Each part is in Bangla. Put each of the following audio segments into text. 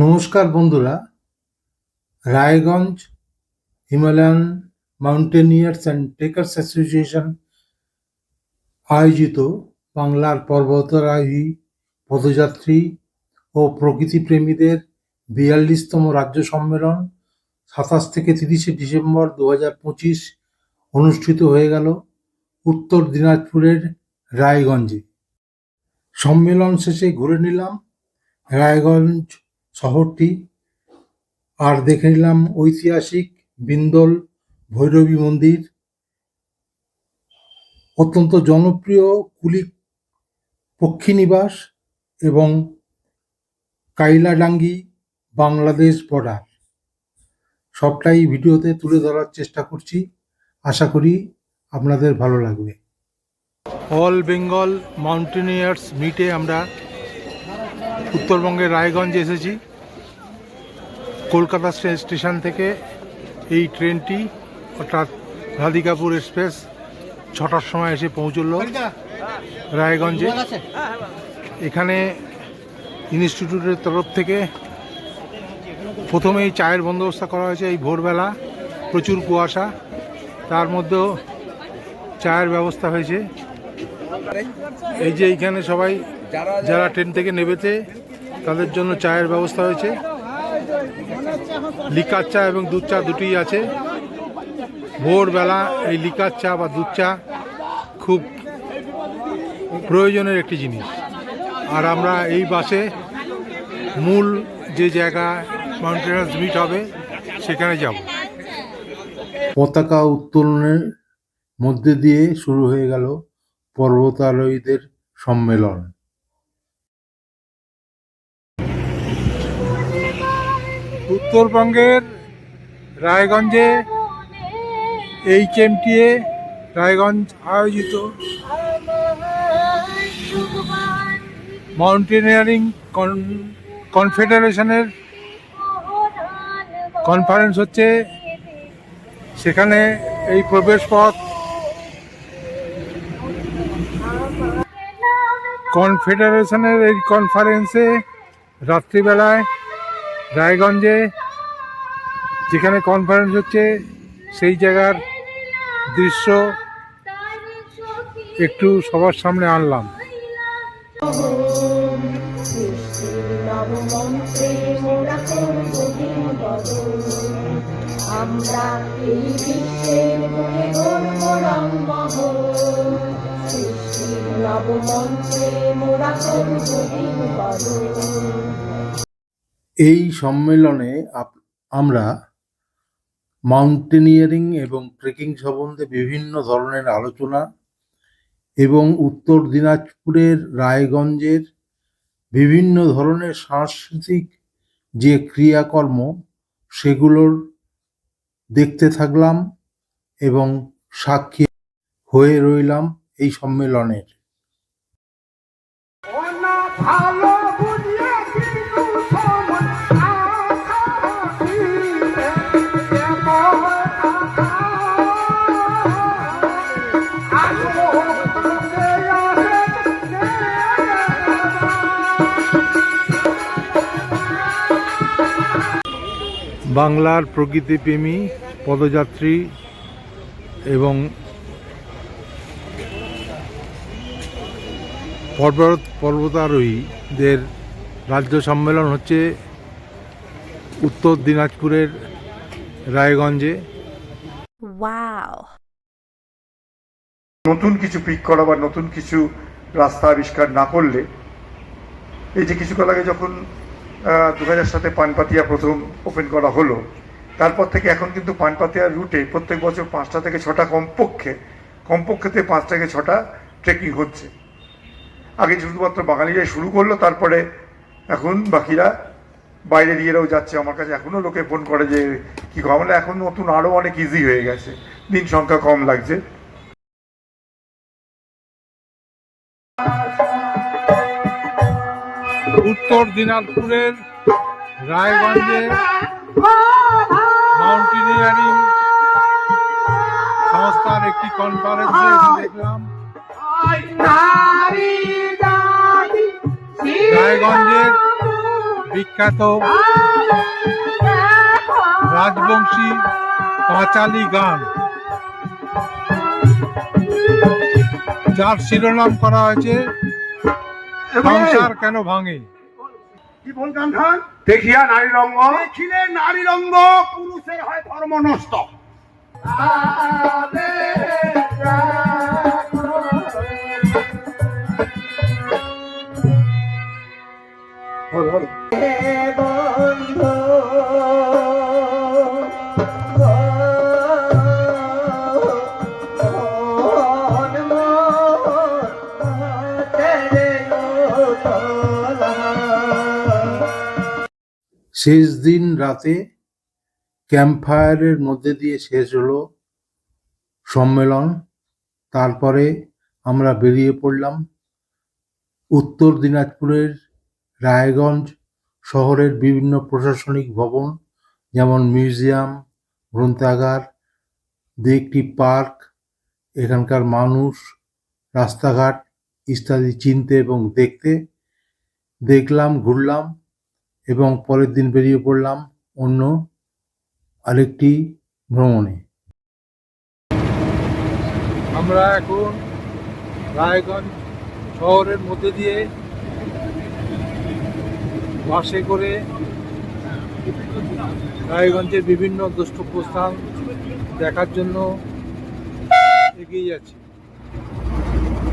নমস্কার বন্ধুরা, Raiganj Himalayan mountaineers and trekkers association আয়োজিত বাংলার পর্বতারোহী, পদযাত্রী ও প্রকৃতিপ্রেমীদের ৪২তম রাজ্য সম্মেলন ২৭ থেকে ৩০শে ডিসেম্বর ২০২৫ অনুষ্ঠিত হয়ে গেল উত্তর দিনাজপুরের রায়গঞ্জে। সম্মেলন শেষে ঘুরে নিলাম রায়গঞ্জ শহরটি আর দেখে নিলাম ঐতিহাসিক বিন্দল ভৈরবী মন্দির, অত্যন্ত জনপ্রিয় কুলিক পক্ষীনিবাস এবং কাইলাডাঙ্গি বাংলাদেশ বর্ডার। সবটাই ভিডিওতে তুলে ধরার চেষ্টা করছি, আশা করি আপনাদের ভালো লাগবে। অল বেঙ্গল মাউন্টেনিয়ার্স মিটে আমরা উত্তরবঙ্গের রায়গঞ্জে এসেছি। কলকাতা স্টেশন থেকে এই ট্রেনটি অর্থাৎ রাধিকাপুর এক্সপ্রেস ৬টার সময় এসে পৌঁছল রায়গঞ্জে। এখানে ইনস্টিটিউটের তরফ থেকে প্রথমেই চায়ের বন্দোবস্ত করা হয়েছে। এই ভোরবেলা প্রচুর কুয়াশা, তার মধ্যেও চায়ের ব্যবস্থা হয়েছে। এই যে এইখানে সবাই যারা ট্রেন থেকে নেমেছে তাদের জন্য চায়ের ব্যবস্থা হয়েছে। লিকার চা এবং দুধ চা দুটিই আছে। ভোরবেলা এই লিকার চা বা দুধ চা খুব প্রয়োজনের একটি জিনিস। আর আমরা এই বাসে মূল যে জায়গা মাউন্টেনার্স মিট হবে সেখানে যাব। পতাকা উত্তোলনের মধ্যে দিয়ে শুরু হয়ে গেল পর্বতারোহীদের সম্মেলন। উত্তরবঙ্গের রায়গঞ্জে HMTA রায়গঞ্জ আয়োজিত মাউন্টেনিয়ারিং কনফেডারেশনের কনফারেন্স হচ্ছে। সেখানে এই প্রবেশ পথ কনফেডারেশনের এই কনফারেন্সে রাত্রিবেলায় রায়গঞ্জে যেখানে কনফারেন্স হচ্ছে সেই জায়গার দৃশ্য একটু সবার সামনে আনলাম। এই সম্মেলনে আমরা মাউন্টেনিয়ারিং এবং ট্রেকিং সম্বন্ধে বিভিন্ন ধরনের আলোচনা এবং উত্তর দিনাজপুরের রায়গঞ্জের বিভিন্ন ধরনের সাংস্কৃতিক যে ক্রিয়াকর্ম সেগুলোর দেখতে থাকলাম এবং সাক্ষী হয়ে রইলাম এই সম্মেলনের। বাংলার প্রকৃতিপ্রেমী, পদযাত্রী এবং পর্বতারোহীদের রাজ্য সম্মেলন হচ্ছে উত্তর দিনাজপুরের রায়গঞ্জে। নতুন কিছু পিক করা বা নতুন কিছু রাস্তা আবিষ্কার না করলে, এই যে কিছুকাল আগে যখন 2000 সালে পানপাতিয়া প্রথম ওপেন করা হলো, তারপর থেকে এখন কিন্তু পানপাতিয়ার রুটে প্রত্যেক বছর 5টা থেকে 6টা কমপক্ষেতে 5 থেকে 6টা ট্রেকিং হচ্ছে। আগে শুধুমাত্র বাঙালিরাই শুরু করলো, তারপরে এখন বাকিরা বাইরের ইয়েরাও যাচ্ছে। আমার কাছে এখনও লোকে ফোন করে যে কি আমরা এখন নতুন আরও অনেক ইজি হয়ে গেছে, দিন সংখ্যা কম লাগছে। উত্তর দিনাজপুরের রায়গঞ্জে মাউন্টেনিয়ারিং সংস্থার একটি কনফারেন্সে দেখলাম রায়গঞ্জের বিখ্যাত রাজবংশী পাঁচালী গান, যার শিরোনাম করা হয়েছে সংসার কেন ভাঙে। কি বল গান্ধার? দেখিয়া নারী রঙ্গ, দেখিলে নারী রঙ্গ পুরুষের হয় ধর্ম নষ্ট। বল, বল। শেষ দিন রাতে ক্যাম্প ফায়ারের মধ্যে দিয়ে শেষ হলো সম্মেলন। তারপরে আমরা বেরিয়ে পড়লাম উত্তর দিনাজপুরের রায়গঞ্জ শহরের বিভিন্ন প্রশাসনিক ভবন, যেমন মিউজিয়াম, গ্রন্থাগার, দু একটি পার্ক, এখানকার মানুষ, রাস্তাঘাট ইত্যাদি চিনতে এবং দেখতে। দেখলাম, ঘুরলাম এবং পরের দিন বেরিয়ে পড়লাম অন্য আরেকটি ভ্রমণে। আমরা এখন রায়গঞ্জ শহরের মধ্যে দিয়ে বাসে করে রায়গঞ্জের বিভিন্ন দ্রষ্টব্য স্থান দেখার জন্য এগিয়ে যাচ্ছি।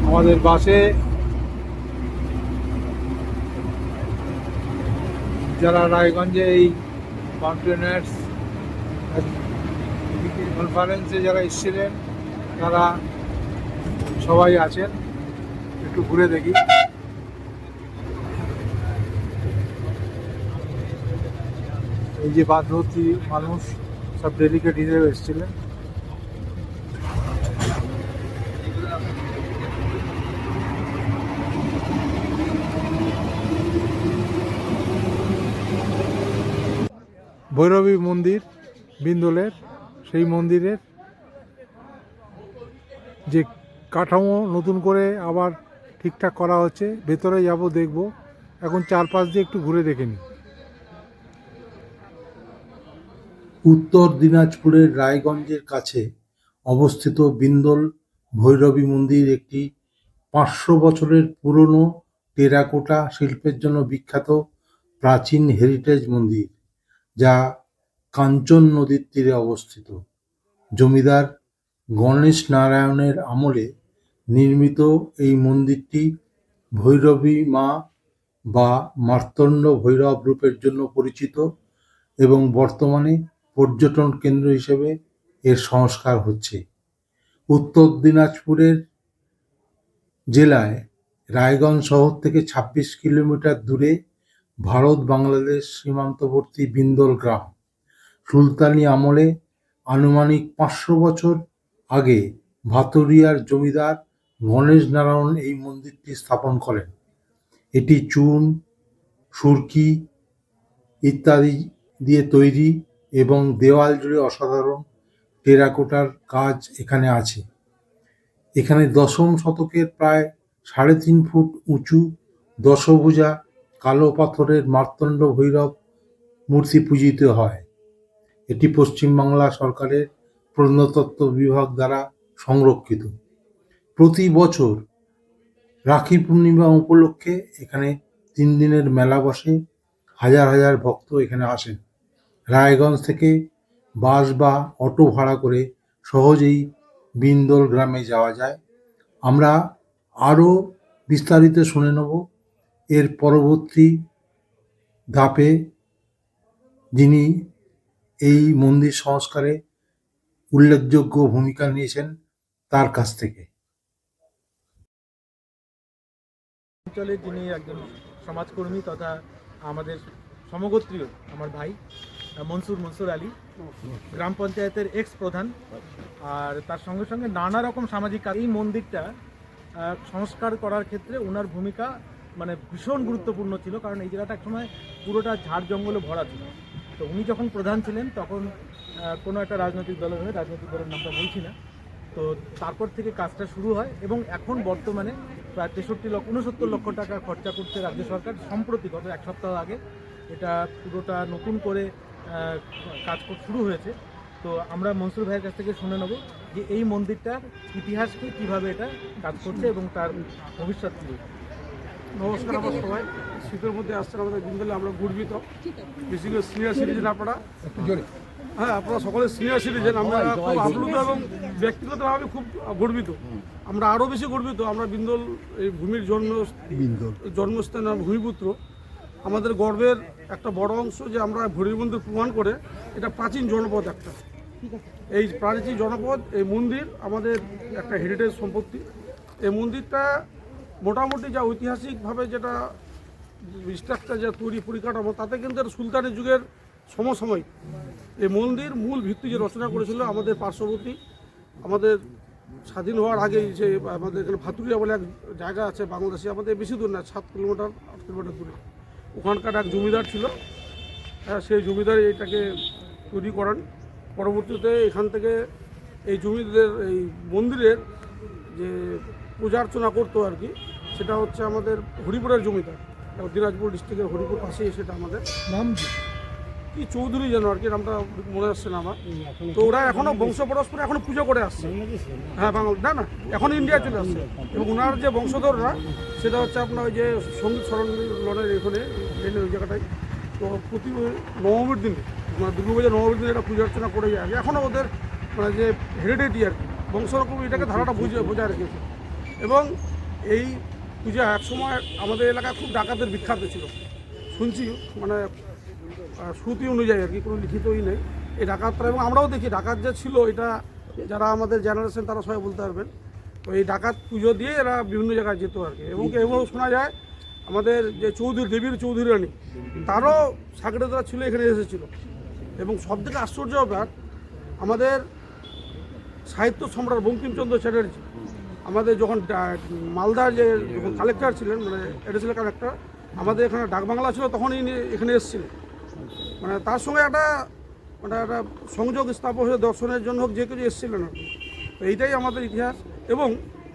আমাদের বাসে যারা রায়গঞ্জে এই মাউন্টেনার্স কনফারেন্সে যারা এসেছিলেন তারা সবাই আছেন। একটু ঘুরে দেখি। এই যে বাদভর্তি মানুষ সব ডেলিগেট হিসেবে এসেছিলেন। ভৈরবী মন্দির বিন্দলের, সেই মন্দিরের যে কাঠামো নতুন করে আবার ঠিকঠাক করা হচ্ছে, ভেতরে যাব, দেখব। এখন চারপাশ দিয়ে একটু ঘুরে দেখে নিই। উত্তর দিনাজপুরের রায়গঞ্জের কাছে অবস্থিত বিন্দল ভৈরবী মন্দির একটি 500 বছরের পুরনো টেরাকোটা শিল্পের জন্য বিখ্যাত প্রাচীন হেরিটেজ মন্দির, যা কাঞ্চন নদীর তীরে অবস্থিত। জমিদার গণেশ নারায়ণের আমলে নির্মিত এই মন্দিরটি ভৈরবী মা বা মার্তণ্ড ভৈরব রূপের জন্য পরিচিত এবং বর্তমানে পর্যটন কেন্দ্র হিসেবে এর সংস্কার হচ্ছে। উত্তর দিনাজপুরের জেলায় রায়গঞ্জ শহর থেকে 26 কিলোমিটার দূরে ভারত বাংলাদেশ সীমান্তবর্তী বিন্দল গ্রাম। সুলতানি আমলে আনুমানিক 500 বছর আগে ভাতুরিয়ার জমিদার গণেশ নারায়ণ এই মন্দিরটি স্থাপন করেন। এটি চুন, সুরকি ইত্যাদি দিয়ে তৈরি এবং দেওয়াল জুড়ে অসাধারণ টেরাকোটার কাজ এখানে আছে। এখানে 10ম শতকের প্রায় 3.5 ফুট উঁচু দশভুজা কালো পাথরের মার্তণ্ড ভৈরব মূর্তি পূজিত হয়। এটি পশ্চিমবাংলা সরকারের প্রত্নতত্ত্ব বিভাগ দ্বারা সংরক্ষিত। প্রতি বছর রাখি পূর্ণিমা উপলক্ষে এখানে 3 দিনের মেলা বসে। হাজার হাজার ভক্ত এখানে আসেন। রায়গঞ্জ থেকে বাস বা অটো ভাড়া করে সহজেই বিন্দল গ্রামে যাওয়া যায়। আমরা আরও বিস্তারিত শুনে নেব এর পরবর্তী ধাপে, যিনি এই মন্দির সংস্কারে উল্লেখযোগ্য ভূমিকা নিয়েছেন তার কাছ থেকে। অঞ্চলের যিনি একজন সমাজকর্মী তথা আমাদের সমগোত্রীয় আমার ভাই মনসুর আলী, গ্রাম পঞ্চায়েতের এক্স প্রধান, আর তার সঙ্গে সঙ্গে নানা রকম সামাজিক কাজ। এই মন্দিরটা সংস্কার করার ক্ষেত্রে ওনার ভূমিকা মানে ভীষণ গুরুত্বপূর্ণ ছিল, কারণ এই জায়গাটা একসময় পুরোটা ঝাড় জঙ্গলে ভরা ছিল। তো উনি যখন প্রধান ছিলেন তখন কোনো একটা রাজনৈতিক দলের হয়ে, রাজনৈতিক দলের নামটা বলছি না, তো তারপর থেকে কাজটা শুরু হয় এবং এখন বর্তমানে প্রায় 63 লক্ষ 69 লক্ষ টাকা খরচা করছে রাজ্য সরকার। সম্প্রতি গত 1 সপ্তাহ আগে এটা পুরোটা নতুন করে কাজ শুরু হয়েছে। তো আমরা মনসুর ভাইয়ের কাছ থেকে শুনে নেব যে এই মন্দিরটার ইতিহাস কি, কীভাবে এটা কাজ করছে এবং তার ভবিষ্যৎ কী। নমস্কার আমার সবাই। শীতের মধ্যে আসছেন আমাদের বিন্দুলে, আমরা গর্বিত। বেশি করে সিনিয়র সিটিজেন আপনারা, হ্যাঁ আপনারা সকলে সিনিয়র সিটিজেন। আমরা খুব আপ্লুত এবং ব্যক্তিগতভাবে খুব গর্বিত। আমরা আরও বেশি গর্বিত, আমরা বিন্দল এই ভূমির জন্মস্থান ভূমিপুত্র। আমাদের গর্বের একটা বড় অংশ যে আমরা ভূমির মন্দির প্রমাণ করে এটা প্রাচীন জনপদ একটা। এই প্রাচীন জনপদ, এই মন্দির আমাদের একটা হেরিটেজ সম্পত্তি। এই মন্দিরটা মোটামুটি যা ঐতিহাসিকভাবে যেটা স্ট্রাকচার যা তৈরি পরিকাঠামো, তাতে কিন্তু সুলতানি যুগের সমসাময়িক। এই মন্দির মূল ভিত্তি যে রচনা করেছিল আমাদের পার্শ্ববর্তী, আমাদের স্বাধীন হওয়ার আগেই যে আমাদের এখানে ভাতুরিয়া বলে এক জায়গা আছে বাংলাদেশে, আমাদের বেশি দূর না, 7 কিলোমিটার 8 কিলোমিটার দূরে। ওখানকার এক জমিদার ছিল, সেই জমিদার এইটাকে তৈরি করেন। পরবর্তীতে এখান থেকে এই জমিদারের এই মন্দিরের যে পূজা অর্চনা করতো আর কি, সেটা হচ্ছে আমাদের হরিপুরের জমিদার, দিনাজপুর ডিস্ট্রিক্টের হরিপুর পাশেই সেটা আমাদের নাম কি চৌধুরী যেন আর কি, নামটা মনে আসছে না আমার। তো ওরা এখনও বংশ পরস্পর এখনও পুজো করে আসছে। হ্যাঁ বাংলা না এখন ইন্ডিয়া চলে আসছে। এবং ওনার যে বংশধররা সেটা হচ্ছে আপনার ওই যে সঙ্গীত সম্মেলনের এখানে ওই জায়গাটায়। তো প্রতি নবমীর দিনে মানে দুর্গাপূজা নবমীর দিনে এটা পূজা অর্চনা করে যায়। এখনও ওদের মানে যে হেরিটেজ আর কি বংশরকম এটাকে ধারাটা বজায় রেখেছে। এবং এই পূজা একসময় আমাদের এলাকায় খুব ডাকাতের বিখ্যাত ছিল শুনছি, মানে শ্রুতি অনুযায়ী আর কি, কোনো লিখিতই নেই এই ডাকাতরা। এবং আমরাও দেখি ডাকাত যে ছিল, এটা যারা আমাদের জেনারেশন তারা সবাই বলতে পারবেন। তো এই ডাকাত পুজো দিয়ে এরা বিভিন্ন জায়গায় যেত আর কি। এবং এমনও শোনা যায় আমাদের যে চৌধুরী দেবীর চৌধুরী রানী, তারও সাকরেদরা ছিল, এখানে এসেছিল। এবং সবথেকে আশ্চর্য ব্যাপার, আমাদের সাহিত্য সম্রাট বঙ্কিমচন্দ্র চ্যাটার্জি আমাদের যখন মালদার যে যখন কালেক্টর ছিলেন, মানে এডিশনাল কালেক্টর, আমাদের এখানে ডাকবাংলা ছিল, তখনই এখানে এসেছিলেন। মানে তার সঙ্গে একটা সংযোগ স্থাপন হয়ে দর্শনের জন্য হোক যে কিছু এসেছিলেন আর কি। তো এইটাই আমাদের ইতিহাস। এবং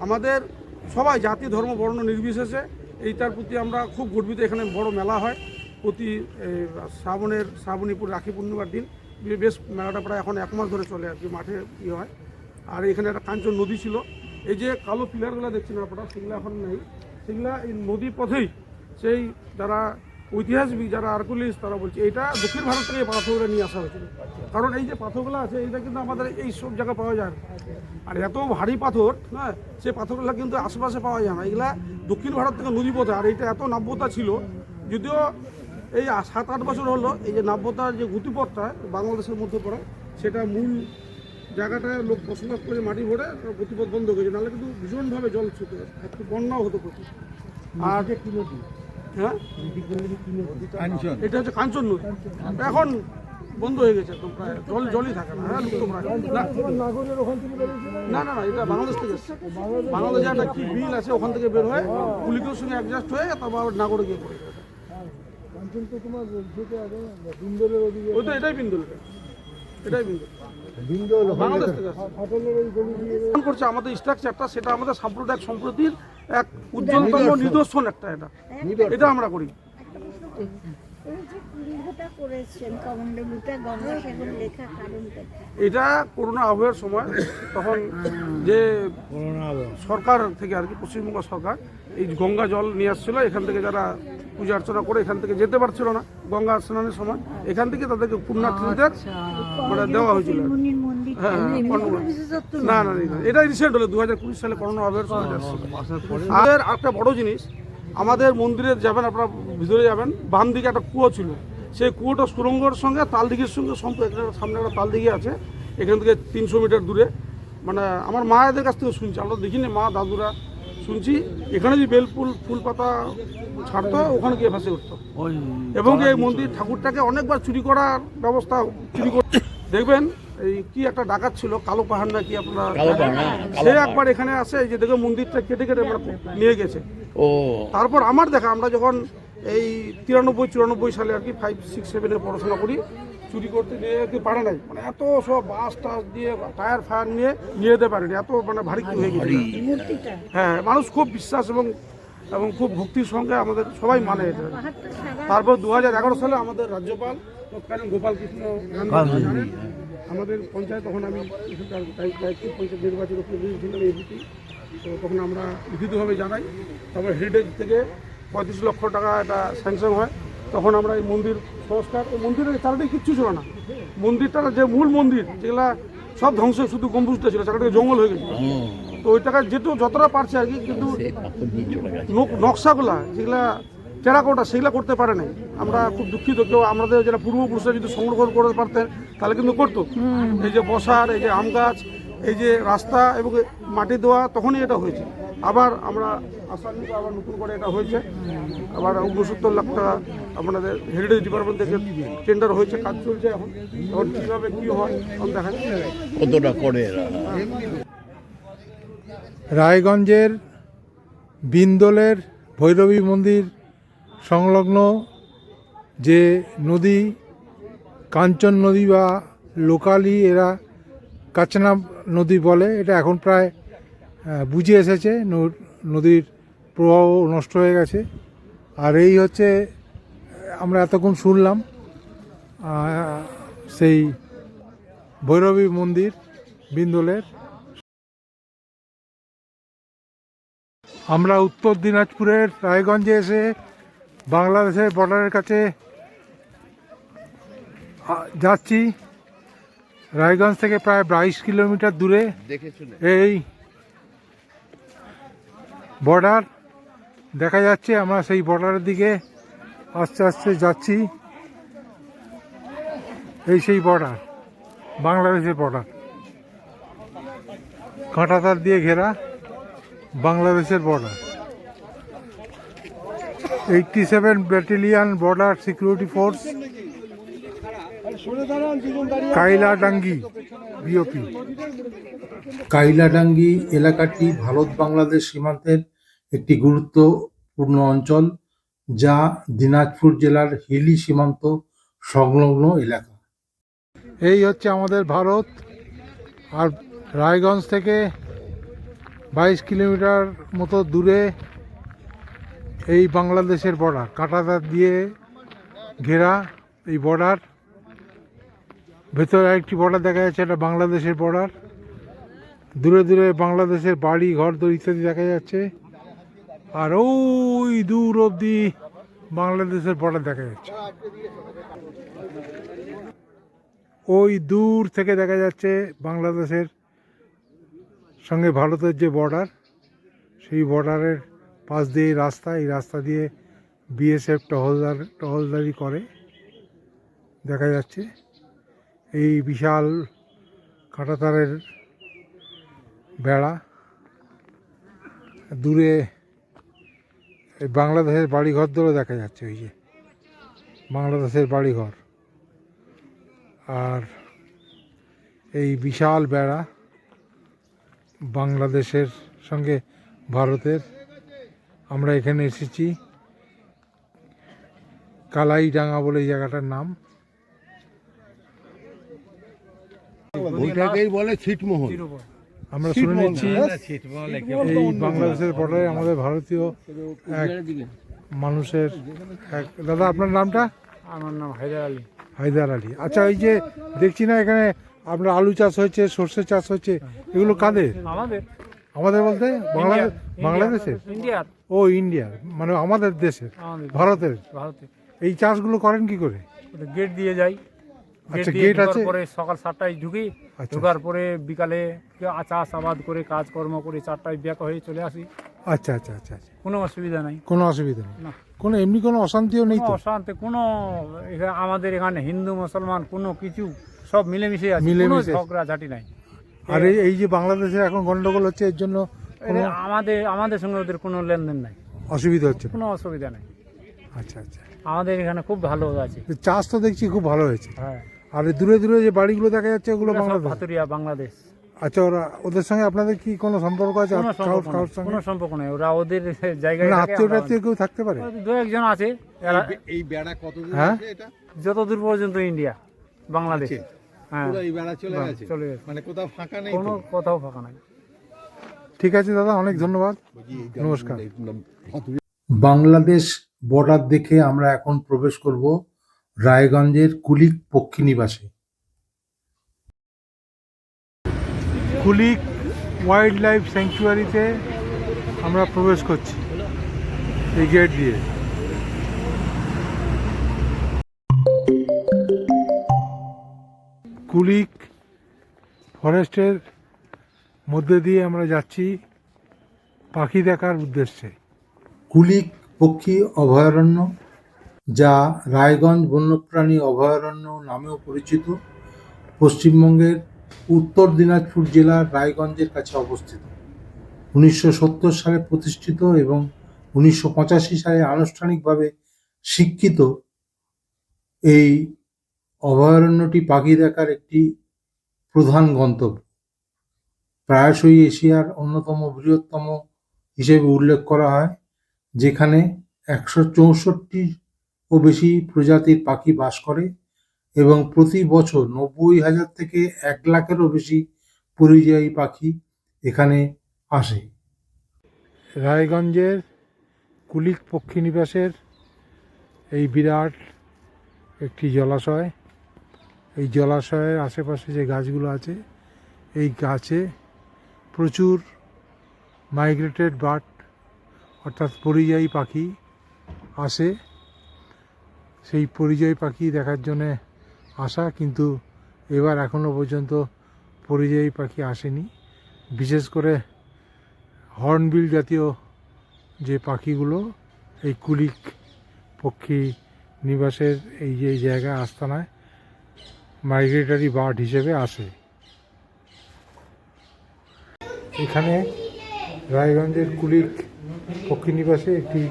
আমাদের সবাই জাতি ধর্ম বর্ণ নির্বিশেষে এইটার প্রতি আমরা খুব গর্বিত। এখানে বড় মেলা হয় প্রতি শ্রাবণীপুর রাখি পূর্ণিমার দিন। বেশ মেলাটা প্রায় এখন 1 মাস ধরে চলে আর কি, মাঠে হয়। আর এখানে একটা কাঞ্চন নদী ছিল, এই যে কালো পিলারগুলো দেখছেন আপনারা, সেগুলো এখন নেই। সেগুলা এই নদী পথেই সেই যারা ঐতিহাসিক যারা আর্কিওলজিস্ট তারা বলছে এটা দক্ষিণ ভারত থেকে এই পাথরগুলো নিয়ে আসা হয়েছিল। কারণ এই যে পাথরগুলো আছে এটা কিন্তু আমাদের এই সব জায়গায় পাওয়া যায় না। আর এত ভারী পাথর, হ্যাঁ, সেই পাথরগুলো কিন্তু আশেপাশে পাওয়া যায় না। এগুলা দক্ষিণ ভারত থেকে নদী পথে। আর এটা এত নাব্যতা ছিল, যদিও এই 7-8 বছর হলো এই যে নাব্যতার যে গতিপথটা বাংলাদেশের মধ্যে পড়ে, সেটা মূল জায়গাটায় লোক বসবাস করে মাটি ভরে গতিপথ বন্ধ হয়েছে, নাহলে কিন্তু ভীষণভাবে জল ছুটে একটু বন্যাও হতো প্রচুর। আর হ্যাঁ, এটা হচ্ছে কাঞ্চন নদী, এখন বন্ধ হয়ে গেছে একদম, প্রায় জলই থাকে না। হ্যাঁ, লুপ্ত প্রায় না, এটা বাংলাদেশ থেকে এসছে। বাংলাদেশে একটা কি বিল আছে, ওখান থেকে বের হয়ে পুলিশের সঙ্গে অ্যাডজাস্ট হয়ে তারপর নাগরে গিয়ে পড়ে গেছে। ওই তো এটাই বিন্দুল, বাংলাদেশ থেকে করছে আমাদের স্ট্রাকচারটা, সেটা আমাদের সাম্প্রদায়িক সম্প্রতির এক উজ্জ্বলতম নিদর্শন একটা। এটা আমরা করি। এটা করোনা আবহের সময়, তখন যে সরকার থেকে আর কি পশ্চিমবঙ্গ সরকার এই গঙ্গা জল নিয়ে আসছিল, এখান থেকে যারা পূজা অর্চনা করে এখান থেকে যেতে পারছিল না গঙ্গা স্নানের সময়, এখান থেকে তাদেরকে পুণ্যার্থীদের মানে দেওয়া হয়েছিল। হ্যাঁ, না, এটা রিসেন্ট হলো 2020 সালে করোনা আবহের সময়। আর একটা বড় জিনিস, আমাদের মন্দিরে যাবেন আপনারা, ভিতরে যাবেন, বাম দিকে একটা কুয়ো ছিল। সেই কুয়োটা সুরঙ্গের সঙ্গে তালদিঘির সঙ্গে সামনে একটা তালদিঘি আছে, এখান থেকে 300 মিটার দূরে। মানে আমার মায়েদের কাছ থেকে শুনছি, আমরা দেখিনি, মা দাদুরা শুনছি, এখানে যে ফুল পাতা ছাড়তো, ওখানে গিয়ে ভাসে উঠতো। এবং এই মন্দির ঠাকুরটাকে অনেকবার চুরি করার ব্যবস্থা দেখবেন। এই কি একটা ডাকাত ছিল, কালো পাহাড় না কি আপনারা, সে একবার এখানে আসে, এই যে দেখো মন্দিরটা কেটে নিয়ে গেছে। তারপর আমার দেখা, আমরা যখন এই 93-94 সালে আর কি 5-6-7 পড়াশোনা করি, চুরি করতে নিয়ে পারে নাই, মানে এত সব বাস টাস দিয়ে টায়ার ফায়ার নিয়ে যেতে পারেনি, এত মানে ভারী হয়ে গেছে। হ্যাঁ, মানুষ খুব বিশ্বাস এবং এবং খুব ভক্তির সঙ্গে আমাদের সবাই মানে এটা। তারপর 2011 সালে আমাদের রাজ্যপাল তৎকালীন গোপাল কৃষ্ণ গান্ধী আমাদের পঞ্চায়েত, তখন আমি এখানকার দায়িত্ব পঞ্চায়েত নির্বাচিত প্রতিনিধি ছিলাম এবিপি, তো তখন আমরা লিখিতভাবে জানাই। তারপর হেরিটেজ থেকে 35 লক্ষ টাকা এটা স্যাংশন হয়। তখন আমরা এই মন্দির সংস্কার, এই মন্দিরের চারিদিকে কিচ্ছু ছিল না, মন্দিরটা যে মূল মন্দির যেগুলা সব ধ্বংস, শুধু গম্বুজটা ছিল, চারিদিকে জঙ্গল হয়ে গেছে। তো ওই টাকা যতটা পারছে আর কি, কিন্তু নকশাগুলা যেগুলা টেরাকোটা সেগুলা করতে পারে নাই। আমরা খুব দুঃখিত, কেউ আমাদের যারা পূর্বপুরুষরা যদি সংরক্ষণ করতে পারতেন তাহলে কিন্তু করতো। এই যে বসার, এই যে আম গাছ, এই যে রাস্তা এবং মাটি দেওয়া, তখনই এটা হয়েছে। আবার আমরা আশা নিয়ে আবার নতুন করে এটা হয়েছে, আবার 69 লাখ টাকা আপনাদের হেরিটেজ ডিপার্টমেন্ট থেকে টেন্ডার হয়েছে, কাজ চলছে এখন। এখন কীভাবে কী হয় এখন দেখা যায়। কতটা করে এরা? রায়গঞ্জের বিন্দলের ভৈরবী মন্দির সংলগ্ন যে নদী, কাঞ্চন নদী বা লোকালি এরা কাচনা নদী বলে, এটা এখন প্রায় বুঝে এসেছে, নদীর প্রবাহ নষ্ট হয়ে গেছে। আর এই হচ্ছে আমরা এতক্ষণ শুনলাম সেই ভৈরবী মন্দির বিন্দলের। আমরা উত্তর দিনাজপুরের রায়গঞ্জে এসে বাংলাদেশের বর্ডারের কাছে যাচ্ছি। রায়গঞ্জ থেকে প্রায় 22 কিলোমিটার দূরে এই বর্ডার দেখা যাচ্ছে। আমরা সেই বর্ডারের দিকে আস্তে আস্তে যাচ্ছি। এই সেই বর্ডার, বাংলাদেশের বর্ডার, কাঁটাতার দিয়ে ঘেরা বাংলাদেশের border. 87 battalion border security force, Kailadangi BOP. Kailadangi এলাকাটি ভারত বাংলাদেশ সীমান্তের একটি গুরুত্বপূর্ণ অঞ্চল, যা দিনাজপুর জেলার হিলি সীমান্ত সংলগ্ন এলাকা। এই হচ্ছে আমাদের ভারত, আর রায়গঞ্জ থেকে 22 কিলোমিটার মতো দূরে এই বাংলাদেশের বর্ডার, কাঁটাতার দিয়ে ঘেরা এই বর্ডার। ভেতরে আরেকটি বর্ডার দেখা যাচ্ছে, এটা বাংলাদেশের বর্ডার। দূরে দূরে বাংলাদেশের বাড়ি ঘর দর ইত্যাদি দেখা যাচ্ছে। আর ওই দূর অবধি বাংলাদেশের বর্ডার দেখা যাচ্ছে। ওই দূর থেকে দেখা যাচ্ছে বাংলাদেশের সঙ্গে ভারতের যে বর্ডার, সেই বর্ডারের পাশ দিয়ে রাস্তা, এই রাস্তা দিয়ে বিএসএফ টহলদারি করে দেখা যাচ্ছে। এই বিশাল কাঁটাতারের বেড়া, দূরে বাংলাদেশের বাড়িঘর ধরে দেখা যাচ্ছে, ওই যে বাংলাদেশের বাড়িঘর। আর এই বিশাল বেড়া বাংলাদেশের সঙ্গে ভারতের। আমরা এখানে এসেছি, কালাইডাঙ্গা বলে এই জায়গাটার নাম। ওইটাকেই বলে ছিটমহল। আমরা শুনে নিচ্ছি এই বাংলাদেশের বর্ডারে আমাদের ভারতীয় এক মানুষের এক। দাদা, আপনার নামটা? আমার নাম হায়দার আলী। হায়দার আলী। আচ্ছা, এই যে দেখছি না এখানে আপনার আলু চাষ হয়েছে, সর্ষে চাষ হচ্ছে, এগুলো কাদের? আমাদের আমাদের বলতে বাংলাদেশের? ইন্ডিয়ার। ও, ইন্ডিয়ার, মানে আমাদের দেশের, আমাদের ভারতের। ভারতে এই চাষগুলো করেন কি করে? গেট দিয়ে যাই, আচ্ছা, দিয়ে গেট ঢোকার আছে। পরে সকাল 7টায় ঢুকি, আচ্ছা। ঢোকার পরে বিকালে চাষ আবাদ করে কাজকর্ম করে 4টায় ব্যাক হয়ে চলে আসি। আচ্ছা আচ্ছা আচ্ছা আচ্ছা, কোনো অসুবিধা নাই। কোনো অসুবিধা নেই? না। কোনো এমনি কোনো অশান্তিও নেই তো? অশান্তি কোনো, আমাদের এখানে হিন্দু মুসলমান কোনো কিছু সব মিলেমিশে আছে, কোনো মিলেমিশে। ঝগড়া ঝাঁটি নাই। আর এই যে বাংলাদেশের এখন গন্ডগোল হচ্ছে, এর জন্য কোনো আমাদের সঙ্গে ওদের কোনো লেনদেন নাই, অসুবিধা হচ্ছে না? কোনো অসুবিধা নাই। আচ্ছা আচ্ছা। আমাদের এখানে খুব ভালো আছে। তো চাষ তো দেখছি খুব ভালো হয়েছে। হ্যাঁ, আর এই দূরে দূরে যে বাড়িগুলো দেখা যাচ্ছে, ওগুলো ওরা সব বাংলাদেশ? ভাতুরিয়া, বাংলাদেশ। আচ্ছা, ওদের সঙ্গে আপনাদের কি কোনো সম্পর্ক আছে? কোনো সম্পর্ক কারোর নেই, সঙ্গে কোনো সম্পর্ক নেই। ওরা ওদের জায়গায় মানে থাকে, আত্মীয় আমরা টাত্মীয় কেউ থাকতে পারে? দু একজন আছে। এরা এই বেড়া কতদূর হ্যাঁ? আছে এটা? যত দূর পর্যন্ত ইন্ডিয়া, বাংলাদেশ। হ্যাঁ, পুরো এই বেড়া চলে বাহ, গেছে? চলে গেছে। মানে কোথাও ফাঁকা নেই কোনো তো? কোথাও ফাঁকা নাই। ঠিক আছে দাদা, অনেক ধন্যবাদ, নমস্কার। বাংলাদেশ বর্ডার দেখে আমরা এখন প্রবেশ করব রায়গঞ্জের কুলিক পক্ষী নিবাসে। কুলিক ওয়াইল্ড লাইফ স্যাংচুয়ারিতে আমরা প্রবেশ করছি এই গেট দিয়ে। কুলিক ফরেস্টের মধ্যে দিয়ে আমরা যাচ্ছি পাখি দেখার উদ্দেশ্যে। কুলিক পক্ষী অভয়ারণ্য, যা রায়গঞ্জ বন্যপ্রাণী অভয়ারণ্য নামেও পরিচিত, পশ্চিমবঙ্গের উত্তর দিনাজপুর জেলার রায়গঞ্জের কাছে অবস্থিত। 1970 সালে প্রতিষ্ঠিত এবং 1985 সালে আনুষ্ঠানিকভাবে স্বীকৃত এই অভয়ারণ্যটি পাখি দেখার একটি প্রধান গন্তব্য। প্রায়শই এশিয়ার অন্যতম বৃহত্তম হিসেবে উল্লেখ করা হয়, যেখানে 164ও বেশি প্রজাতির পাখি বাস করে এবং প্রতি বছর 90,000 থেকে 1 লাখেরও বেশি পরিযায়ী পাখি এখানে আসে। রায়গঞ্জের কুলিক পক্ষী নিবাসের এই বিরাট একটি জলাশয়, এই জলাশয়ের আশেপাশে যে গাছগুলো আছে, এই গাছে প্রচুর মাইগ্রেটেড বার্ড অর্থাৎ পরিযায়ী পাখি আসে। সেই পরিযায়ী পাখি দেখার জন্যে আসা, কিন্তু এবার এখনও পর্যন্ত পরিযায়ী পাখি আসেনি। বিশেষ করে হর্নবিল জাতীয় যে পাখিগুলো এই কুলিক পক্ষী নিবাসের এই যে জায়গায় আস্তানায় মাইগ্রেটরি বার্ড হিসেবে আসে। এখানে রায়গঞ্জের কুলিক পক্ষী নিবাসে একটি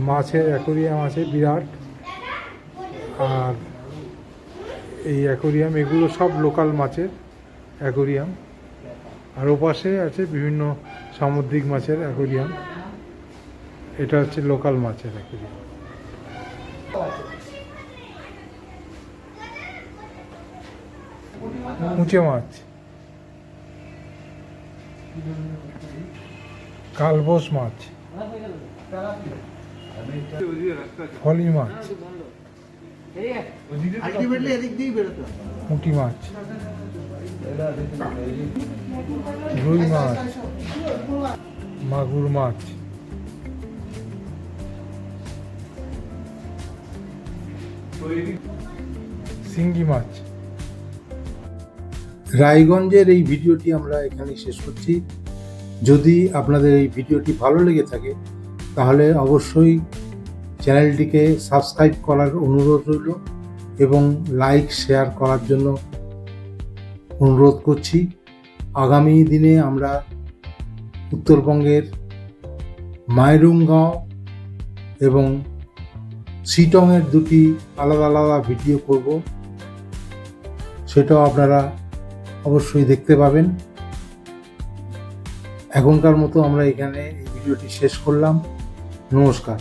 মাছের অ্যাকোরিয়াম আছে বিরাট, আর এই অ্যাকোরিয়াম, এগুলো সব লোকাল মাছের অ্যাকোরিয়াম, আর ওপাশে আছে বিভিন্ন সামুদ্রিক মাছের অ্যাকোরিয়াম। এটা হচ্ছে লোকাল মাছের অ্যাকোরিয়াম। উঁচে মাছ, কালবোস মাছ, ফলি মাছ, পুঁটি মাছ, রুই মাছ, মাগুর মাছ, শিঙ্গি মাছ। রায়গঞ্জের এই ভিডিওটি আমরা এখানেই শেষ করছি। যদি আপনাদের এই ভিডিওটি ভালো লেগে থাকে তাহলে অবশ্যই চ্যানেলটিকে সাবস্ক্রাইব করার অনুরোধ রইল এবং লাইক শেয়ার করার জন্য অনুরোধ করছি। আগামী দিনে আমরা উত্তরবঙ্গের মাইরুঙ্গাঁও এবং শিটংয়ের দুটি আলাদা আলাদা ভিডিও করব, সেটাও আপনারা অবশ্যই দেখতে পাবেন। এখনকার মতো আমরা এখানে এই ভিডিওটি শেষ করলাম। নমস্কার।